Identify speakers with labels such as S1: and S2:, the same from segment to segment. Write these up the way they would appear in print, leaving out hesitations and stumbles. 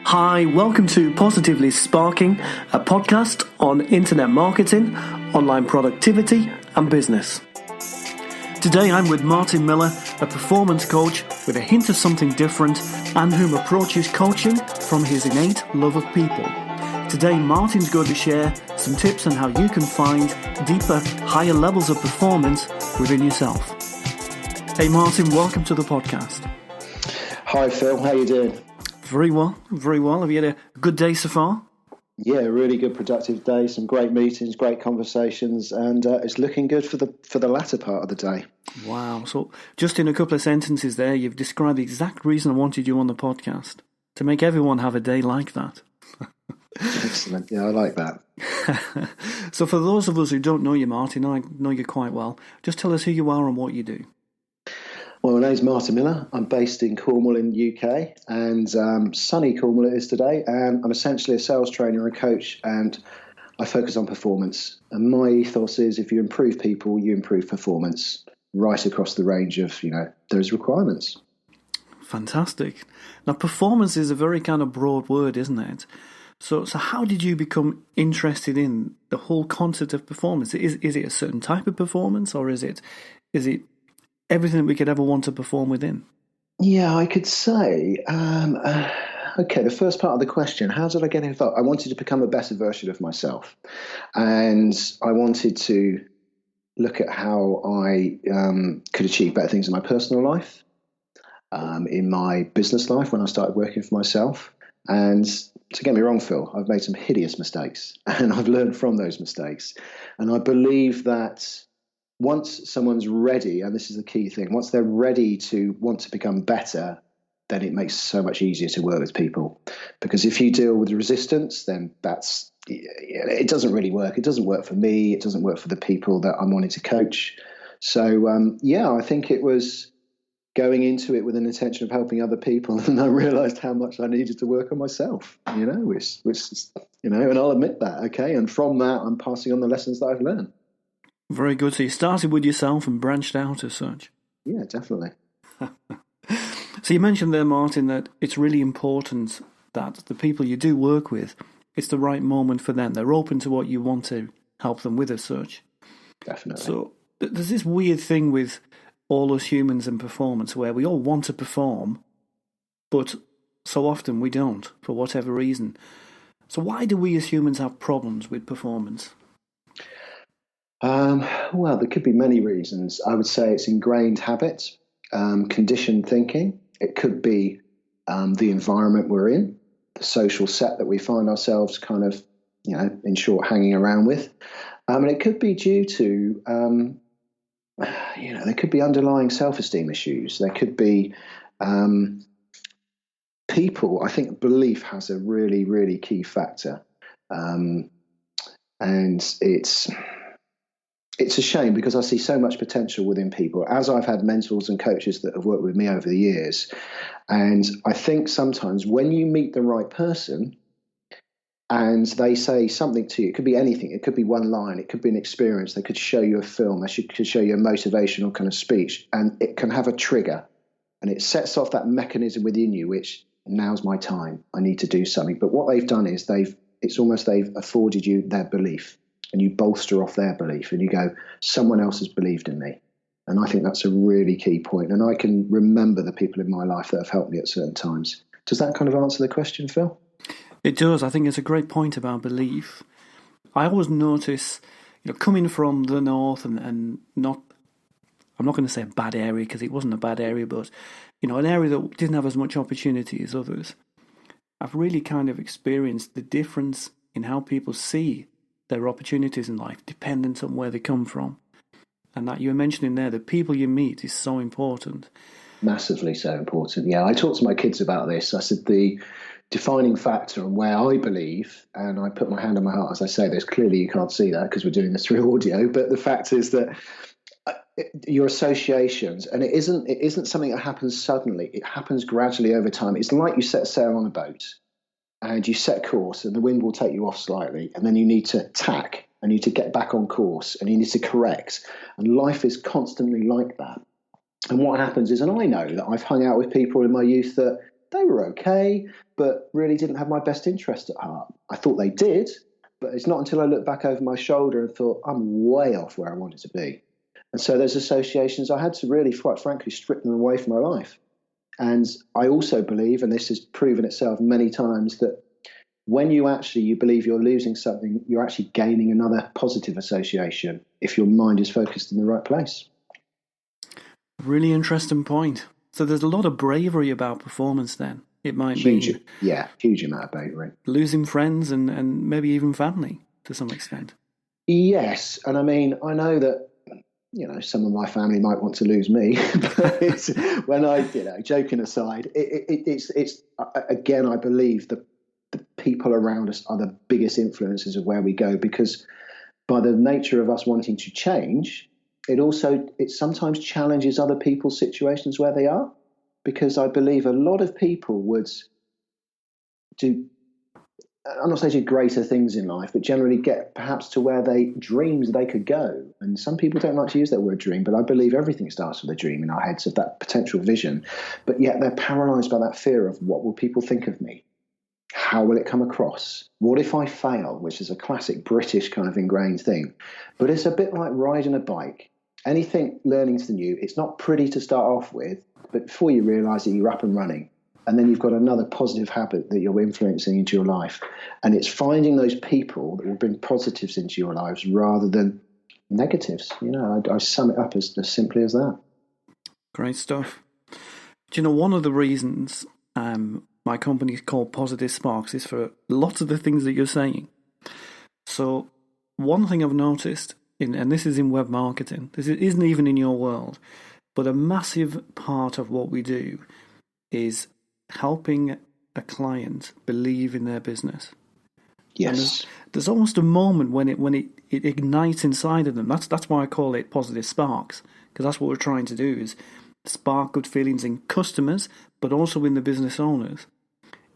S1: Hi, welcome to Positively Sparking, a podcast on internet marketing, online productivity, and business. Today I'm with Martin Miller, a performance coach with a hint of something different and who approaches coaching from his innate love of people. Today Martin's going to share some tips on how you can find deeper, higher levels of performance within yourself. Hey Martin, welcome to the podcast.
S2: Hi Phil, how you doing?
S1: Very well, very well. Have you had a good day so far?
S2: Yeah, really good, productive day. Some great meetings, great conversations, and it's looking good for the latter part of the day.
S1: Wow! So, just in a couple of sentences, there, you've described the exact reason I wanted you on the podcast, to make everyone have a day like that.
S2: Excellent. Yeah, I like that.
S1: So, for those of us who don't know you, Martin, I know you quite well. Just tell us who you are and what you do.
S2: Well, my name's Martin Miller. I'm based in Cornwall in the UK, and sunny Cornwall it is today. And I'm essentially a sales trainer and coach, and I focus on performance. And my ethos is, if you improve people, you improve performance, right across the range of those requirements.
S1: Fantastic. Now, performance is a very kind of broad word, isn't it? So how did you become interested in the whole concept of performance? Is it a certain type of performance, or is it everything that we could ever want to perform within?
S2: Yeah, I could say, okay, the first part of the question, how did I get involved? I wanted to become a better version of myself. And I wanted to look at how I could achieve better things in my personal life, in my business life when I started working for myself. And to get me wrong, Phil, I've made some hideous mistakes and I've learned from those mistakes. And I believe that once someone's ready, and this is the key thing, once they're ready to want to become better, then it makes it so much easier to work with people. Because if you deal with resistance, then it doesn't really work. It doesn't work for me. It doesn't work for the people that I'm wanting to coach. So, I think it was going into it with an intention of helping other people. And I realized how much I needed to work on myself, which and I'll admit that. Okay. And from that, I'm passing on the lessons that I've learned.
S1: Very good. So you started with yourself and branched out as such.
S2: Yeah, definitely.
S1: So you mentioned there, Martin, that it's really important that the people you do work with, it's the right moment for them. They're open to what you want to help them with as such.
S2: Definitely.
S1: So there's this weird thing with all us humans in performance where we all want to perform, but so often we don't, for whatever reason. So why do we as humans have problems with performance?
S2: Well, there could be many reasons. I would say it's ingrained habits, conditioned thinking. It could be the environment we're in, the social set that we find ourselves kind of, in short, hanging around with. And it could be due to, there could be underlying self-esteem issues. There could be people. I think belief has a really, really key factor. And it's a shame because I see so much potential within people, as I've had mentors and coaches that have worked with me over the years. And I think sometimes when you meet the right person and they say something to you, it could be anything. It could be one line. It could be an experience. They could show you a film. They could show you a motivational kind of speech, and it can have a trigger, and it sets off that mechanism within you, which now's my time. I need to do something. But what they've done is they've afforded you their belief. And you bolster off their belief and you go, someone else has believed in me. And I think that's a really key point. And I can remember the people in my life that have helped me at certain times. Does that kind of answer the question, Phil?
S1: It does. I think it's a great point about belief. I always notice, coming from the north and I'm not going to say a bad area because it wasn't a bad area, but, an area that didn't have as much opportunity as others. I've really kind of experienced the difference in how people see their opportunities in life, dependent on where they come from. And that you were mentioning there, the people you meet is so important.
S2: Massively so important. Yeah, I talk to my kids about this. I said the defining factor and where I believe, and I put my hand on my heart as I say this, clearly you can't see that because we're doing this through audio, but the fact is that your associations, and it isn't something that happens suddenly, it happens gradually over time. It's like you set sail on a boat and you set course and the wind will take you off slightly, and then you need to tack and you need to get back on course and you need to correct. And life is constantly like that. And what happens is, and I know that I've hung out with people in my youth that they were okay, but really didn't have my best interest at heart. I thought they did, but it's not until I looked back over my shoulder and thought, I'm way off where I wanted to be. And so those associations, I had to really, quite frankly, strip them away from my life. And I also believe, and this has proven itself many times, that when you believe you're losing something, you're actually gaining another positive association if your mind is focused in the right place.
S1: Really interesting point. So there's a lot of bravery about performance then. It might mean
S2: huge amount of bravery.
S1: Losing friends and maybe even family to some extent.
S2: Yes, and I mean, I know that, some of my family might want to lose me, but when joking aside, it's again, I believe the people around us are the biggest influences of where we go, because by the nature of us wanting to change, it sometimes challenges other people's situations where they are, because I believe a lot of people would do, I'm not saying do greater things in life, but generally get perhaps to where they dreamed they could go. And some people don't like to use that word dream, but I believe everything starts with a dream in our heads of that potential vision. But yet they're paralyzed by that fear of, what will people think of me? How will it come across? What if I fail? Which is a classic British kind of ingrained thing. But it's a bit like riding a bike. Anything learning to the new, it's not pretty to start off with, but before you realise it, you're up and running. And then you've got another positive habit that you're influencing into your life. And it's finding those people that will bring positives into your lives rather than negatives. I sum it up as simply as that.
S1: Great stuff. Do you know, one of the reasons my company is called Positive Sparks is for lots of the things that you're saying. So one thing I've noticed, and this is in web marketing, this isn't even in your world, but a massive part of what we do is helping a client believe in their business.
S2: Yes.
S1: There's almost a moment when it ignites inside of them. That's why I call it Positive Sparks, because that's what we're trying to do, is spark good feelings in customers, but also in the business owners.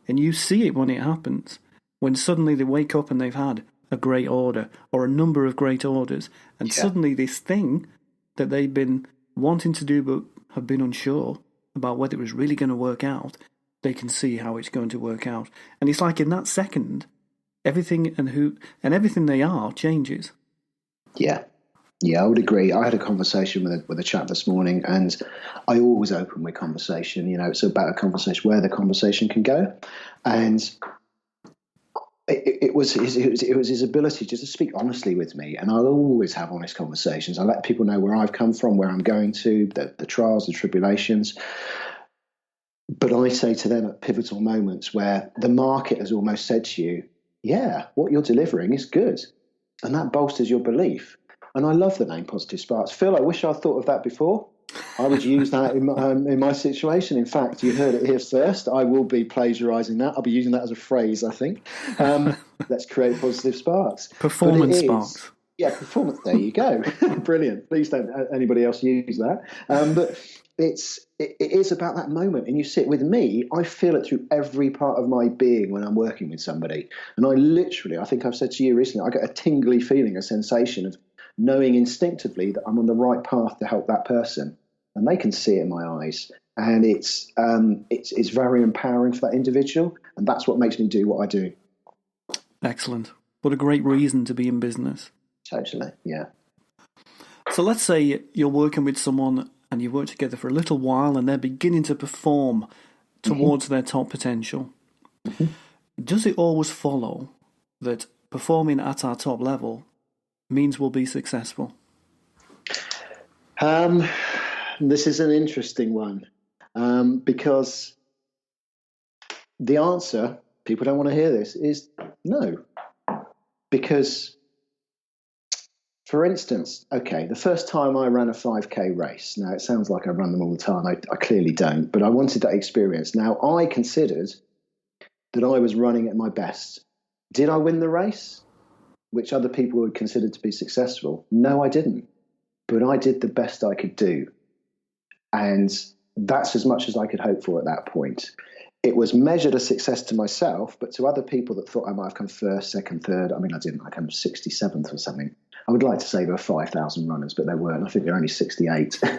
S1: And you see it when it happens, when suddenly they wake up and they've had a great order or a number of great orders, and suddenly this thing that they've been wanting to do but have been unsure about whether it was really going to work out, they can see how it's going to work out. And it's like in that second, everything and everything they are changes.
S2: Yeah, I would agree. I had a conversation with a chap this morning, and I always open with conversation. It's about a conversation, where the conversation can go, and it was his ability just to speak honestly with me. And I'll always have honest conversations. I let people know where I've come from, where I'm going to, the trials, the tribulations. But I say to them at pivotal moments where the market has almost said to you, yeah, what you're delivering is good. And that bolsters your belief. And I love the name Positive Sparks. Phil, I wish I'd thought of that before. I would use that in my situation. In fact, you heard it here first. I will be plagiarising that. I'll be using that as a phrase, I think. Let's create Positive Sparks.
S1: Performance Sparks.
S2: Yeah, performance. There you go. Brilliant. Please don't anybody else use that. But it is about that moment. And you sit with me, I feel it through every part of my being when I'm working with somebody. And I think I've said to you recently, I get a tingly feeling, a sensation of knowing instinctively that I'm on the right path to help that person. And they can see it in my eyes. And it's very empowering for that individual. And that's what makes me do what I do.
S1: Excellent. What a great reason to be in business.
S2: Totally, yeah.
S1: So let's say you're working with someone and you work together for a little while and they're beginning to perform towards their top potential. Mm-hmm. Does it always follow that performing at our top level means we'll be successful?
S2: This is an interesting one, because the answer, people don't want to hear this, is no. Because, for instance, the first time I ran a 5K race, now it sounds like I run them all the time, I clearly don't, but I wanted that experience. Now, I considered that I was running at my best. Did I win the race, which other people would consider to be successful? No, I didn't. But I did the best I could do. And that's as much as I could hope for at that point. It was measured a success to myself, but to other people that thought I might have come first, second, third, I didn't. I came 67th or something. I would like to say there were 5,000 runners, but there weren't. I think there were only 68. But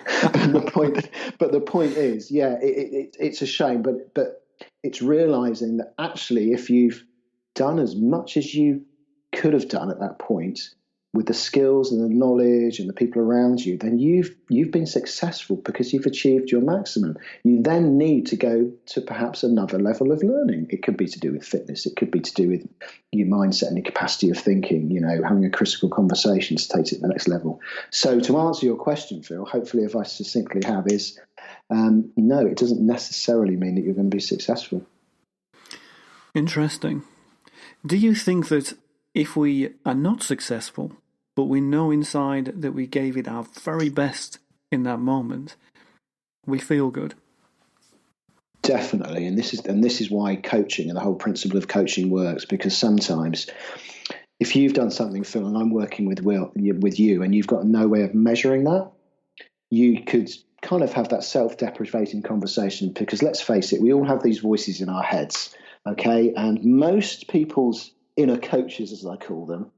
S2: the point is, it's a shame. But it's realizing that actually, if you've done as much as you could have done at that point with the skills and the knowledge and the people around you, then you've been successful because you've achieved your maximum. You then need to go to perhaps another level of learning. It could be to do with fitness. It could be to do with your mindset and your capacity of thinking, having a critical conversation to take it to the next level. So to answer your question, Phil, hopefully if I succinctly have is, no, it doesn't necessarily mean that you're going to be successful.
S1: Interesting. Do you think that if we are not successful, but we know inside that we gave it our very best in that moment, we feel good?
S2: Definitely, and this is why coaching and the whole principle of coaching works, because sometimes if you've done something, Phil, and I'm working with you, and you've got no way of measuring that, you could kind of have that self-deprecating conversation, because let's face it, we all have these voices in our heads, okay? And most people's inner coaches, as I call them,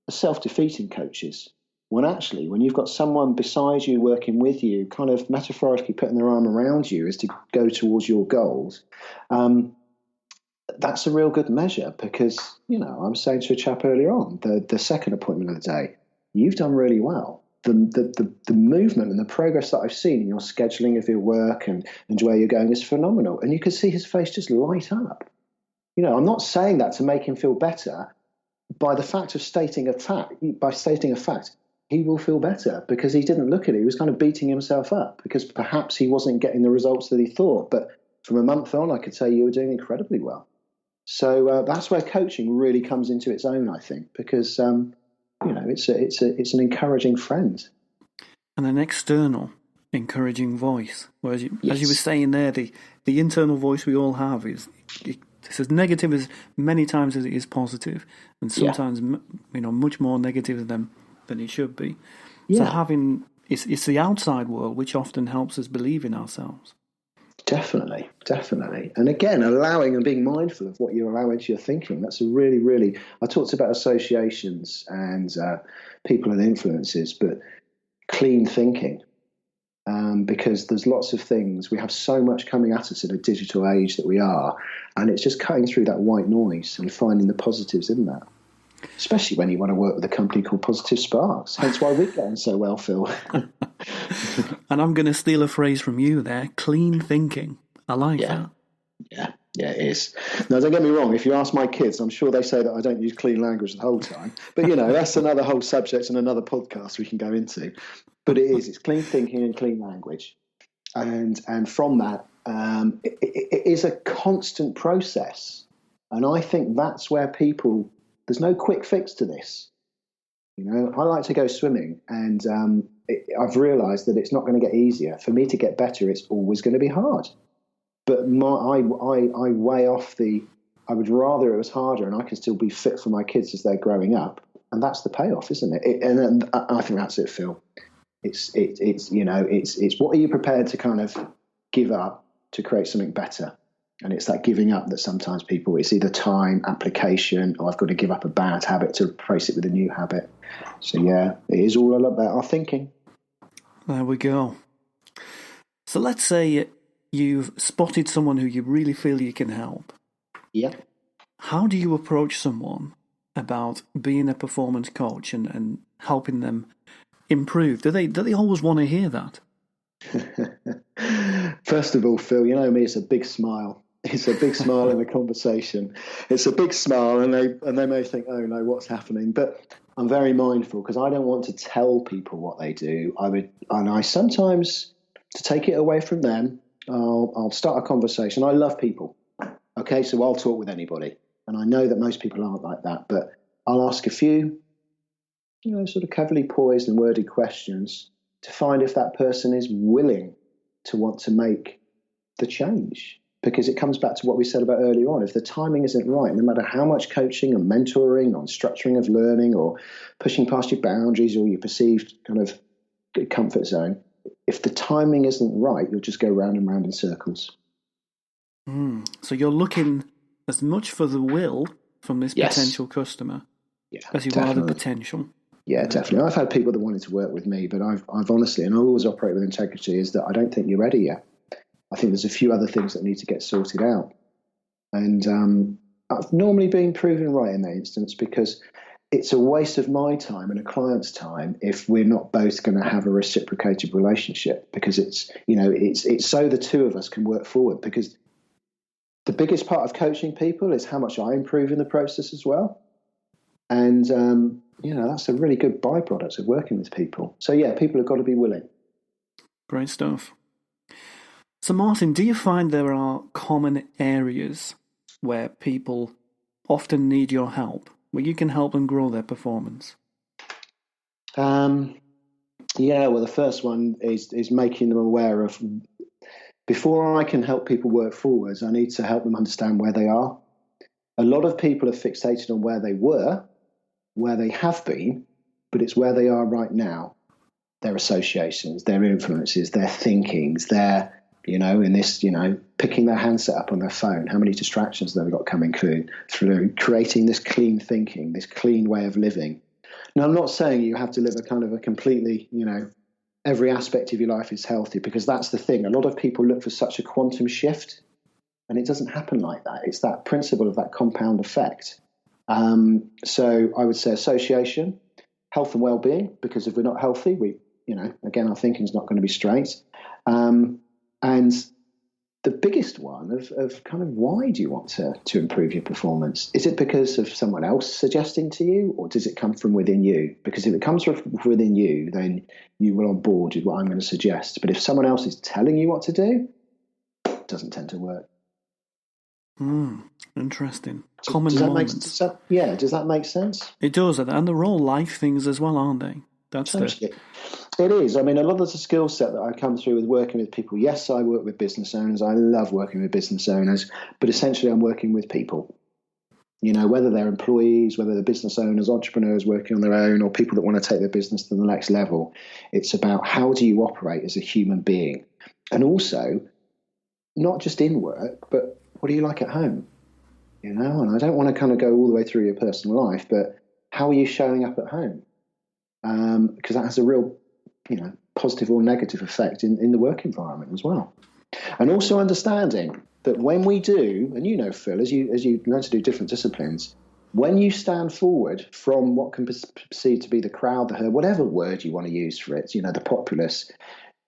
S2: are self-defeating coaches. When actually, when you've got someone beside you working with you, kind of metaphorically putting their arm around you as to go towards your goals, that's a real good measure, because, I was saying to a chap earlier on, the second appointment of the day, you've done really well. The movement and the progress that I've seen in your scheduling of your work and where you're going is phenomenal. And you could see his face just light up. I'm not saying that to make him feel better. By the fact of stating a fact, he will feel better, because he didn't look at it. He was kind of beating himself up because perhaps he wasn't getting the results that he thought. But from a month on, I could say you were doing incredibly well. So that's where coaching really comes into its own, I think, because it's an encouraging friend
S1: and an external encouraging voice. Whereas,
S2: yes.
S1: As you were saying there, the internal voice we all have is it's as negative as many times as it is positive, and sometimes much more negative than it should be. Yeah. So it's the outside world which often helps us believe in ourselves.
S2: Definitely. And again, allowing and being mindful of what you allow into your thinking. That's a really, really, I talked about associations and people and influences, but clean thinking. Because there's lots of things, we have so much coming at us in a digital age that we are, and it's just cutting through that white noise and finding the positives in that. Especially when you want to work with a company called Positive Sparks. Hence why we're getting so well, Phil.
S1: And I'm going to steal a phrase from you there, clean thinking. I like that.
S2: Yeah, it is. Now, don't get me wrong. If you ask my kids, I'm sure they say that I don't use clean language the whole time. But, that's another whole subject and another podcast we can go into. But it's clean thinking and clean language. And from that, it is a constant process. And I think that's where there's no quick fix to this. I like to go swimming, and I've realised that it's not going to get easier. For me to get better, it's always going to be hard. But I weigh off I would rather it was harder and I can still be fit for my kids as they're growing up. And that's the payoff, isn't it? And I think that's it, Phil. It's what are you prepared to kind of give up to create something better? And it's that giving up that sometimes it's either time, application, or I've got to give up a bad habit to replace it with a new habit. So it is all about our thinking.
S1: There we go. So let's say you've spotted someone who you really feel you can help.
S2: Yeah.
S1: How do you approach someone about being a performance coach and helping them improve? Do they always want to hear that?
S2: First of all, Phil, me, it's a big smile. It's a big smile in a conversation. It's a big smile, and they may think, oh no, what's happening? But I'm very mindful, because I don't want to tell people what they do. I sometimes, to take it away from them, I'll start a conversation. I love people. Okay, so I'll talk with anybody. And I know that most people aren't like that, but I'll ask a few, sort of cleverly poised and worded questions to find if that person is willing to want to make the change. Because it comes back to what we said about earlier on. If the timing isn't right, no matter how much coaching and mentoring on structuring of learning or pushing past your boundaries or your perceived kind of comfort zone, if the timing isn't right, you'll just go round and round in circles.
S1: So you're looking as much for the will from this potential customer as you are the potential.
S2: Yeah, definitely. I've had people that wanted to work with me, but I've honestly, and I always operate with integrity, is that I don't think you're ready yet. I think there's a few other things that need to get sorted out. And I've normally been proven right in that instance, because it's a waste of my time and a client's time if we're not both going to have a reciprocated relationship, because it's so the two of us can work forward. Because the biggest part of coaching people is how much I improve in the process as well. And, that's a really good byproduct of working with people. So, yeah, people have got to be willing.
S1: Great stuff. So, Martin, do you find there are common areas where people often need your help, where you can help them grow their performance?
S2: Well, the first one is making them aware of, before I can help people work forwards, I need to help them understand where they are. A lot of people are fixated on where they were, where they have been, but it's where they are right now. Their associations, their influences, their thinkings, their, in this, picking their handset up on their phone, how many distractions they've got coming through, creating this clean thinking, this clean way of living. Now, I'm not saying you have to live a kind of a completely, every aspect of your life is healthy, because that's the thing. A lot of people look for such a quantum shift, and it doesn't happen like that. It's that principle of that compound effect. So I would say association, health and well-being, because if we're not healthy, again, our thinking's not going to be straight. And the biggest one of kind of, why do you want to improve your performance? Is it because of someone else suggesting to you, or does it come from within you? Because if it comes from within you, then you will on board with what I'm going to suggest. But if someone else is telling you what to do, it doesn't tend to work.
S1: Interesting.
S2: Does that make sense?
S1: It does, and they're all life things as well, aren't they?
S2: It is. I mean, a lot of the skill set that I come through with working with people. Yes, I work with business owners. I love working with business owners, but essentially I'm working with people. Whether they're employees, whether they're business owners, entrepreneurs working on their own, or people that want to take their business to the next level. It's about, how do you operate as a human being? And also, not just in work, but what do you like at home? And I don't want to kind of go all the way through your personal life, but how are you showing up at home? Because that has a real, positive or negative effect in the work environment as well. And also understanding that when we do, and Phil, as you learn to do different disciplines, when you stand forward from what can be perceived to be the crowd, the herd, whatever word you want to use for it, the populace,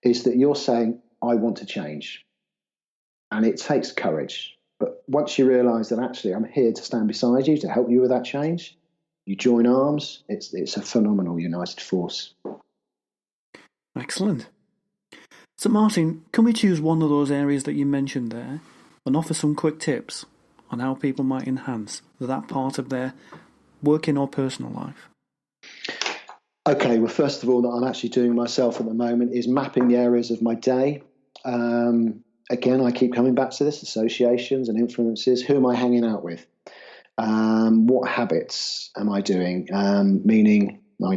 S2: is that you're saying, I want to change. And it takes courage. But once you realise that actually I'm here to stand beside you, to help you with that change, you join arms, it's a phenomenal united force.
S1: Excellent. So, Martin, can we choose one of those areas that you mentioned there and offer some quick tips on how people might enhance that part of their working or personal life?
S2: Okay, well, first of all, that I'm actually doing myself at the moment is mapping the areas of my day. Again, I keep coming back to this, associations and influences. Who am I hanging out with? What habits am I doing?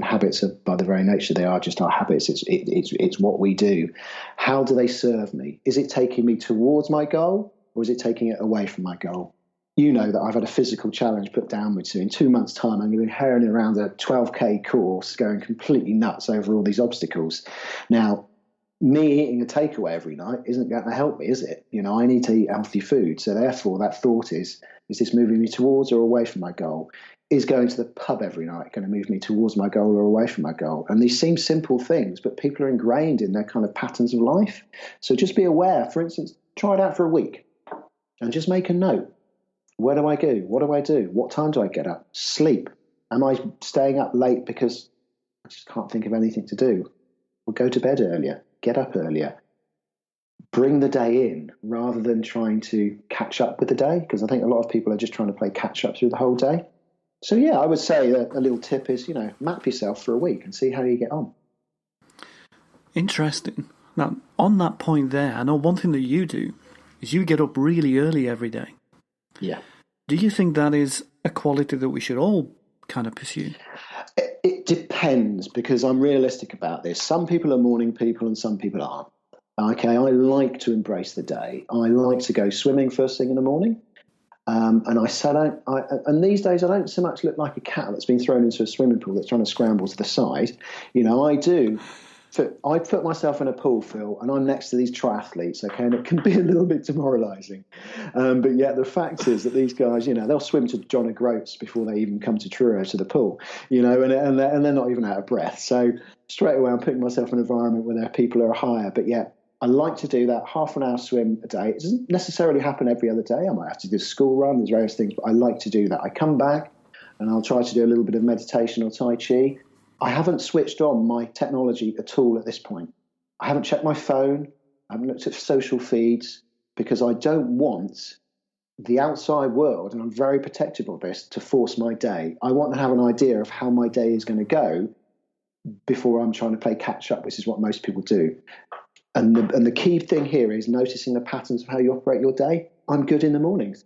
S2: Habits are, by the very nature, they are just our habits. It's what we do. How do they serve me? Is it taking me towards my goal, or is it taking it away from my goal? That I've had a physical challenge put downwards. So in 2 months' time, I'm going to be herring around a 12K course, going completely nuts over all these obstacles. Now, me eating a takeaway every night isn't going to help me, is it? I need to eat healthy food. So therefore, that thought is this moving me towards or away from my goal? Is going to the pub every night going to move me towards my goal or away from my goal? And these seem simple things, but people are ingrained in their kind of patterns of life. So just be aware. For instance, try it out for a week and just make a note. Where do I go? What do I do? What time do I get up? Sleep. Am I staying up late because I just can't think of anything to do? Well, go to bed earlier. Get up earlier. Bring the day in rather than trying to catch up with the day, because I think a lot of people are just trying to play catch up through the whole day. So, yeah, I would say that a little tip is, map yourself for a week and see how you get on.
S1: Interesting. Now, on that point there, I know one thing that you do is you get up really early every day.
S2: Yeah.
S1: Do you think that is a quality that we should all kind of pursue?
S2: It depends, because I'm realistic about this. Some people are morning people and some people aren't. Okay, I like to embrace the day. I like to go swimming first thing in the morning. And these days I don't so much look like a cat that's been thrown into a swimming pool that's trying to scramble to the side. I do I put myself in a pool, Phil, and I'm next to these triathletes, okay, and it can be a little bit demoralising. But yet the fact is that these guys, they'll swim to John O'Groats before they even come to Truro to the pool, and they're not even out of breath. So straight away I'm putting myself in an environment where their people are higher. But yet I like to do that half an hour swim a day. It doesn't necessarily happen every other day. I might have to do a school run, there's various things, but I like to do that. I come back and I'll try to do a little bit of meditation or Tai Chi. I haven't switched on my technology at all at this point. I haven't checked my phone. I haven't looked at social feeds because I don't want the outside world, and I'm very protective of this, to force my day. I want to have an idea of how my day is going to go before I'm trying to play catch up, which is what most people do. And the key thing here is noticing the patterns of how you operate your day. I'm good in the mornings.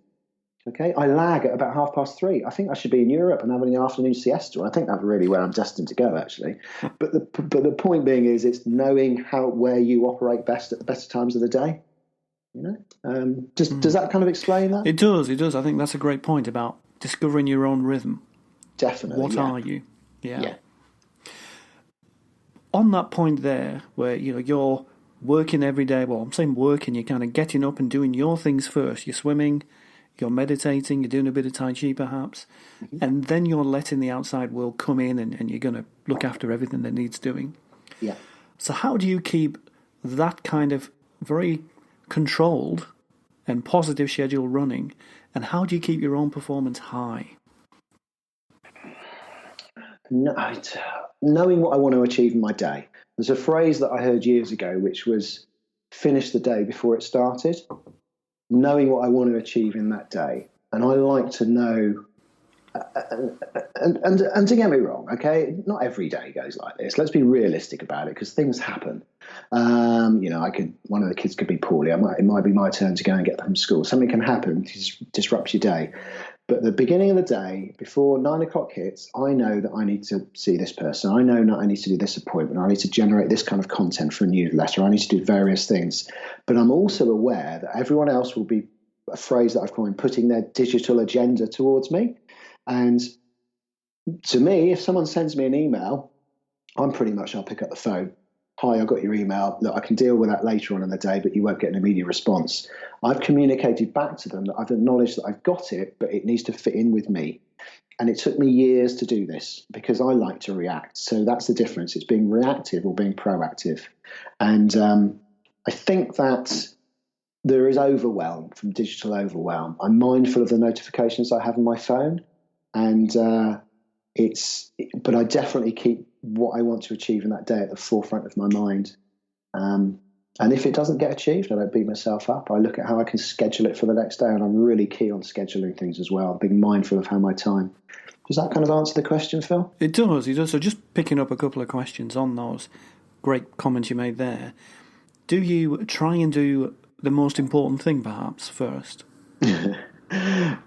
S2: Okay, I lag at about 3:30. I think I should be in Europe and having an afternoon siesta. I think that's really where I'm destined to go, actually. But the point being is, it's knowing where you operate best at the better times of the day. Does that kind of explain that?
S1: It does. I think that's a great point about discovering your own rhythm.
S2: Definitely.
S1: What are you? Yeah. On that point there, where you're working every day. Well, I'm saying working. You're kind of getting up and doing your things first. You're swimming. You're meditating, you're doing a bit of Tai Chi perhaps, and then you're letting the outside world come in and you're going to look after everything that needs doing.
S2: Yeah.
S1: So how do you keep that kind of very controlled and positive schedule running, and how do you keep your own performance high?
S2: Knowing what I want to achieve in my day. There's a phrase that I heard years ago, which was finish the day before it started. Knowing what I want to achieve in that day. And I like to know, and to get me wrong, okay, not every day goes like this. Let's be realistic about it, because things happen. One of the kids could be poorly. It might be my turn to go and get them from school. Something can happen to disrupt your day. But at the beginning of the day, before 9 o'clock hits, I know that I need to see this person. I know that I need to do this appointment. I need to generate this kind of content for a newsletter. I need to do various things. But I'm also aware that everyone else will be, a phrase that I've coined, putting their digital agenda towards me. And to me, if someone sends me an email, I'll pick up the phone. Hi, I got your email. Look, I can deal with that later on in the day, but you won't get an immediate response. I've communicated back to them that I've acknowledged that I've got it, but it needs to fit in with me. And it took me years to do this because I like to react. So that's the difference. It's being reactive or being proactive. And I think that there is overwhelm from digital overwhelm. I'm mindful of the notifications I have on my phone, and but I definitely keep what I want to achieve in that day at the forefront of my mind. And if it doesn't get achieved, I don't beat myself up. I look at how I can schedule it for the next day, and I'm really key on scheduling things as well, being mindful of how my time. Does that kind of answer the question, Phil?
S1: It does. So just picking up a couple of questions on those great comments you made there. Do you try and do the most important thing perhaps first?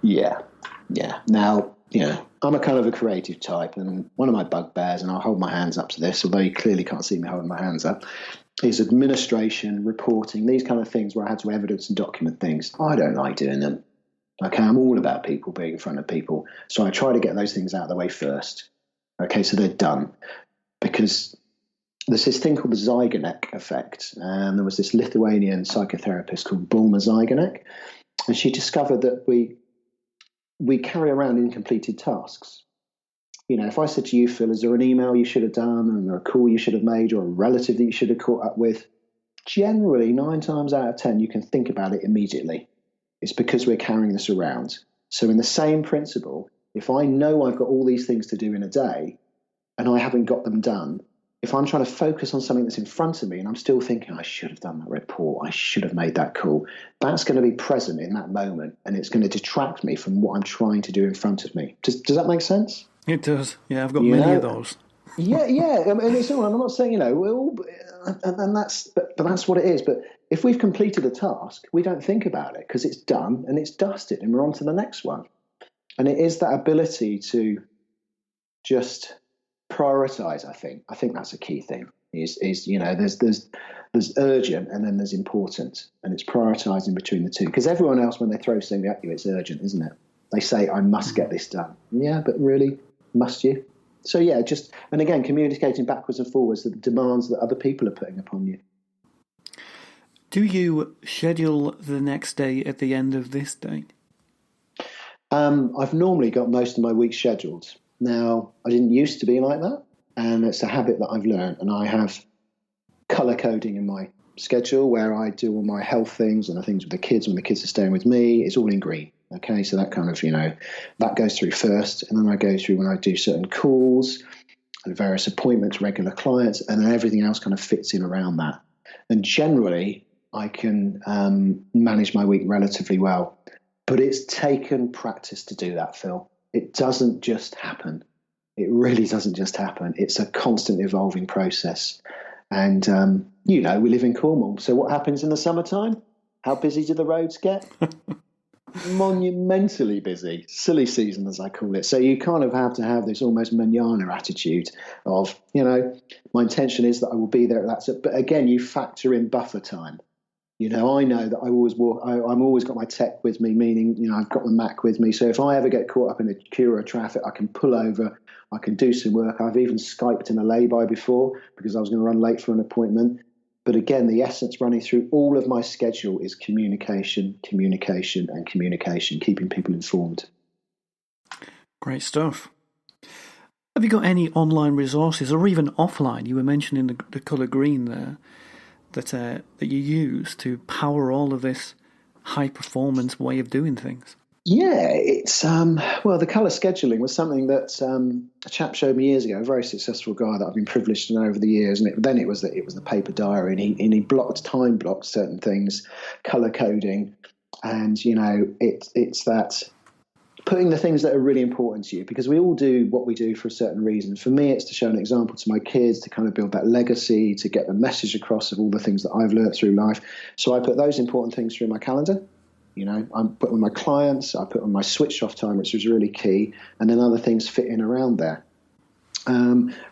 S2: Yeah. Now, I'm a kind of a creative type, and one of my bugbears, and I'll hold my hands up to this, although you clearly can't see me holding my hands up, is administration, reporting, these kind of things where I had to evidence and document things. I don't like doing them. Okay, I'm all about people, being in front of people. So I try to get those things out of the way first. Okay, so they're done. Because there's this thing called the Zyganek effect. And there was this Lithuanian psychotherapist called Bulma Zyganek. And she discovered that we carry around incompleted tasks. If I said to you, Phil, is there an email you should have done, or a call you should have made, or a relative that you should have caught up with? Generally, 9 times out of 10, you can think about it immediately. It's because we're carrying this around. So in the same principle, if I know I've got all these things to do in a day and I haven't got them done, if I'm trying to focus on something that's in front of me and I'm still thinking, I should have done that report, I should have made that call, that's going to be present in that moment, and it's going to detract me from what I'm trying to do in front of me. Does that make sense?
S1: It does. Yeah, I've got many of those.
S2: Yeah. I mean, it's all. I'm not saying and that's what it is. But if we've completed a task, we don't think about it because it's done and it's dusted, and we're on to the next one. And it is that ability to just prioritize. I think that's a key thing. Is there's urgent and then there's important, and it's prioritizing between the two. Because everyone else, when they throw something at you, it's urgent, isn't it? They say, I must get this done. Yeah, but really, must you? So yeah, and again, communicating backwards and forwards the demands that other people are putting upon you.
S1: Do you schedule the next day at the end of this day?
S2: I've normally got most of my week scheduled. Now, I didn't used to be like that, and it's a habit that I've learned. And I have color coding in my schedule where I do all my health things and the things with the kids when the kids are staying with me. It's all in green. Okay, so that kind of, that goes through first, and then I go through when I do certain calls and various appointments, regular clients, and then everything else kind of fits in around that. And generally, I can manage my week relatively well. But it's taken practice to do that, Phil. It doesn't just happen. It really doesn't just happen. It's a constant evolving process. And, we live in Cornwall. So what happens in the summertime? How busy do the roads get? Monumentally busy. Silly season, as I call it. So you kind of have to have this almost manana attitude of, my intention is that I will be there at that. But again, you factor in buffer time. I know that I'm always got my tech with me, meaning, I've got the Mac with me. So if I ever get caught up in a queue of traffic, I can pull over, I can do some work. I've even Skyped in a lay-by before because I was going to run late for an appointment. But again, the essence running through all of my schedule is communication, communication, and communication, keeping people informed.
S1: Great stuff. Have you got any online resources or even offline? You were mentioning the colour green there. That you use to power all of this high performance way of doing things?
S2: Yeah, it's the colour scheduling was something that a chap showed me years ago, a very successful guy that I've been privileged to know over the years, and it was the paper diary, and he time blocked certain things, colour coding, and it's that putting the things that are really important to you, because we all do what we do for a certain reason. For me, it's to show an example to my kids, to kind of build that legacy, to get the message across of all the things that I've learned through life. So I put those important things through my calendar. I put with my clients, I put on my switch off time, which was really key, and then other things fit in around there.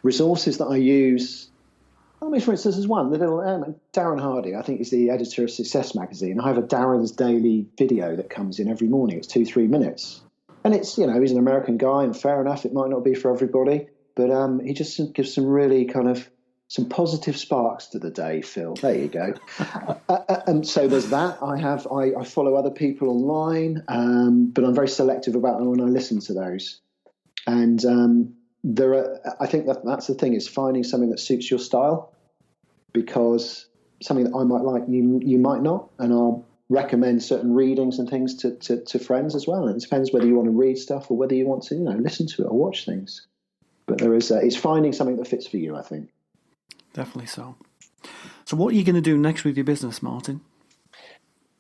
S2: Resources that I use, for instance, there's one, the little Darren Hardy, I think he's the editor of Success Magazine. I have a Darren's daily video that comes in every morning. It's 2-3 minutes. And it's, he's an American guy, and fair enough, it might not be for everybody, but he just gives some really kind of some positive sparks to the day, Phil. There you go. And so there's that. I follow other people online, but I'm very selective about when I listen to those. And I think that's the thing, is finding something that suits your style, because something that I might like, you might not, and I'll recommend certain readings and things to friends as well. And it depends whether you want to read stuff or whether you want to, listen to it or watch things. But it's finding something that fits for you, I think.
S1: Definitely so. So what are you going to do next with your business, Martin?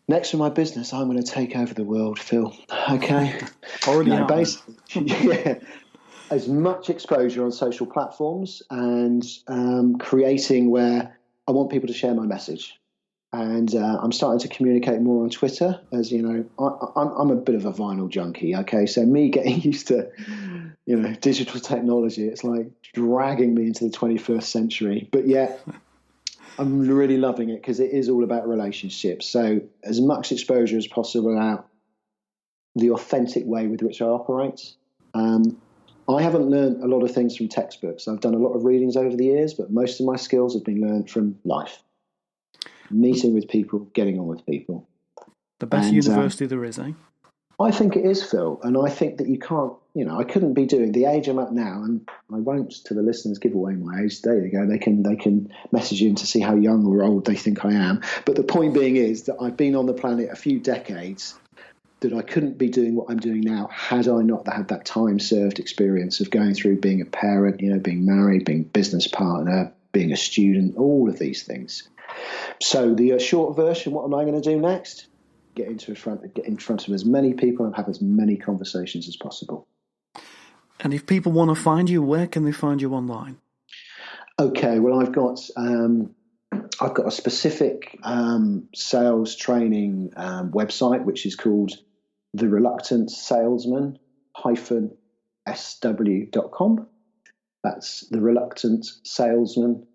S2: Next with my business, I'm going to take over the world, Phil. Okay.
S1: Already
S2: yeah. As much exposure on social platforms and creating where I want people to share my message. And I'm starting to communicate more on Twitter. As you know, I'm a bit of a vinyl junkie. Okay, so me getting used to, digital technology, it's like dragging me into the 21st century. But yet, I'm really loving it because it is all about relationships. So as much exposure as possible about the authentic way with which I operate. I haven't learned a lot of things from textbooks. I've done a lot of readings over the years, but most of my skills have been learned from life. Meeting with people, getting on with people.
S1: The best university there is, eh?
S2: I think it is, Phil. And I think that you can't, I couldn't be doing the age I'm at now, and I won't, to the listeners, give away my age. There you go. They can message in to see how young or old they think I am. But the point being is that I've been on the planet a few decades, that I couldn't be doing what I'm doing now had I not had that time-served experience of going through being a parent, being married, being business partner, being a student, all of these things. So the short version, what am I going to do next? Get in front of as many people and have as many conversations as possible.
S1: And if people want to find you, where can they find you online?
S2: Okay, well, I've got a specific sales training website, which is called The Reluctant Salesman -sw.com. That's The Reluctant Salesman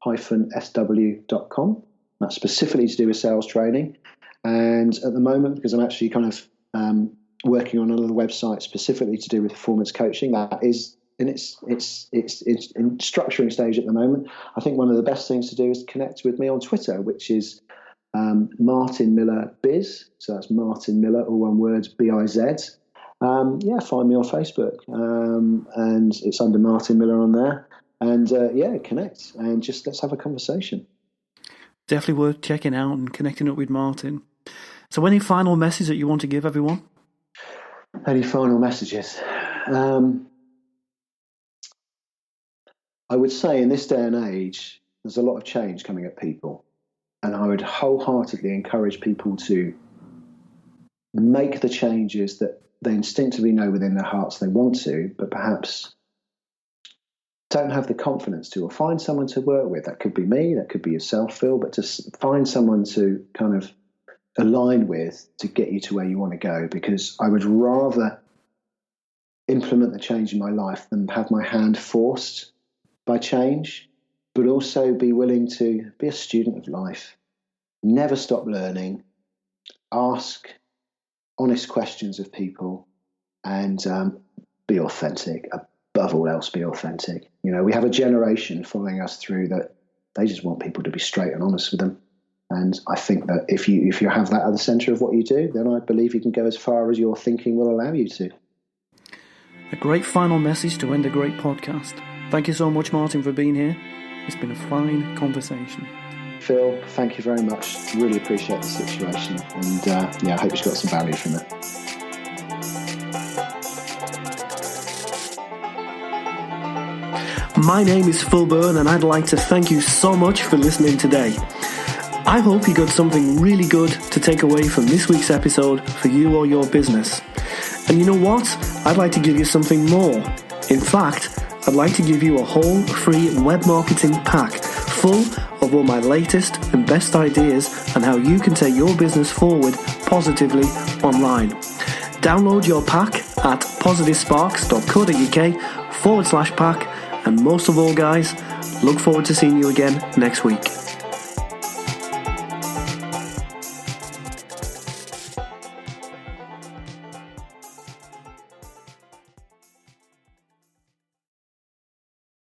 S2: -sw.com. That's specifically to do with sales training. And at the moment, because I'm actually kind of working on another website specifically to do with performance coaching, that is in its in structuring stage at the moment. I think one of the best things to do is connect with me on Twitter, which is Martin Miller Biz. So that's Martin Miller, all one word, B-I-Z. Find me on Facebook, and it's under Martin Miller on there. And connect and just let's have a conversation.
S1: Definitely worth checking out and connecting up with Martin. So any final message that you want to give everyone?
S2: Any final messages? I would say in this day and age, there's a lot of change coming at people. And I would wholeheartedly encourage people to make the changes that they instinctively know within their hearts they want to, but perhaps don't have the confidence to, or find someone to work with. That could be me, that could be yourself, Phil, but just find someone to kind of align with to get you to where you want to go, because I would rather implement the change in my life than have my hand forced by change, but also be willing to be a student of life, never stop learning, ask honest questions of people, and be authentic. Above all else, be authentic. You know, we have a generation following us through that they just want people to be straight and honest with them. And I think that if you have that at the centre of what you do, then I believe you can go as far as your thinking will allow you to.
S1: A great final message to end a great podcast. Thank you so much, Martin, for being here. It's been a fine conversation.
S2: Phil, thank you very much. Really appreciate the situation. And I hope you've got some value from it.
S1: My name is Phil Byrne, and I'd like to thank you so much for listening today. I hope you got something really good to take away from this week's episode for you or your business. And you know what? I'd like to give you something more. In fact, I'd like to give you a whole free web marketing pack full of all my latest and best ideas on how you can take your business forward positively online. Download your pack at positivesparks.co.uk/pack. And most of all, guys, look forward to seeing you again next week.